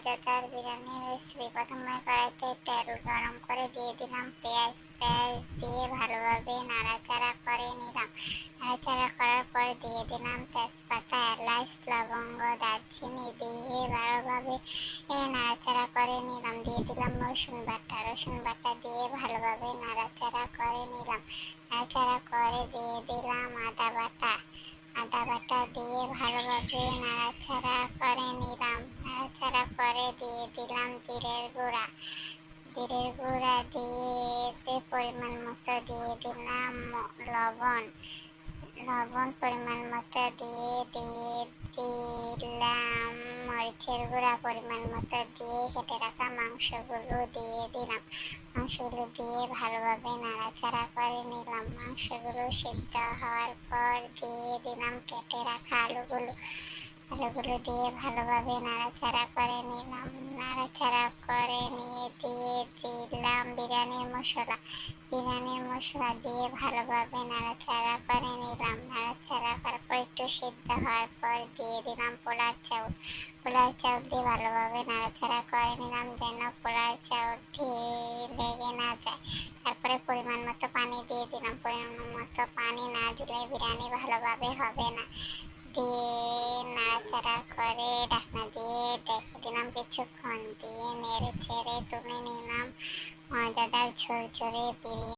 মজাদার বিরিয়ানি রেসিপি। প্রথমে কড়াইতে তেল গরম করে দিয়ে দিলাম পেঁয়াজ। পেঁয়াজ দিয়ে ভালোভাবে নাড়াচাড়া করে নিলাম। নাড়াচাড়া করার পর দিয়ে দিলাম তেজপাতা, এলাচ, লবঙ্গ, দারচিনি দিয়ে ভালোভাবে নাড়াচাড়া করে নিলাম। দিয়ে দিলাম রসুন বাটা। রসুন বাটা দিয়ে ভালোভাবে নাড়াচাড়া করে নিলাম। নাড়াচাড়া করে দিয়ে দিলাম আদা বাটা। আদা বাটা দিয়ে ভালোভাবে নাড়াচাড়া করে নিলাম। নাড়াচাড়া করে দিয়ে দিলাম জিরের গুঁড়া। জিরের গুঁড়া দিয়ে পরিমাণ মতো দিয়ে দিলাম লবণ। লবণ পরিমাণ মতো দিয়ে দিলাম মরিচের গুঁড়া পরিমাণ মতো দিয়ে কেটে রাখা মাংসগুলো দিয়ে দিলাম। মাংসগুলো দিয়ে ভালোভাবে নাড়াচাড়া করে নিলাম। মাংসগুলো সিদ্ধ হওয়ার পর দিয়ে দিলাম কেটে রাখা আলুগুলো। আলুগুলো দিয়ে ভালোভাবে নাড়াচাড়া করে নিলাম। নাড়াচাড়া করে নিয়ে দিয়ে দিলাম বিরিয়ানির মশলা। বিরিয়ানির মশলা দিয়ে ভালোভাবে নাড়াচাড়া করে নিলাম। নাড়াচাড়া করার পর একটু সিদ্ধ হওয়ার পর দিয়ে দিলাম পোলার চাউল। পোলার চাউল দিয়ে ভালোভাবে নাড়াচাড়া করে নিলাম যেন পোলার চাউলটি লেগে না যায়। তারপরে পরিমাণ মতো পানি দিয়ে দিলাম। পরিমাণ মতো পানি না দিলে বিরিয়ানি ভালোভাবে হবে না। দিয়ে নাড়াচাড়া করে ঢাকনা দিয়ে রেখে দিলাম কিছুক্ষণ। দিয়ে নেড়ে চেড়ে তুলে নিলাম মজাদার ঝরঝরে বিরিয়ানি।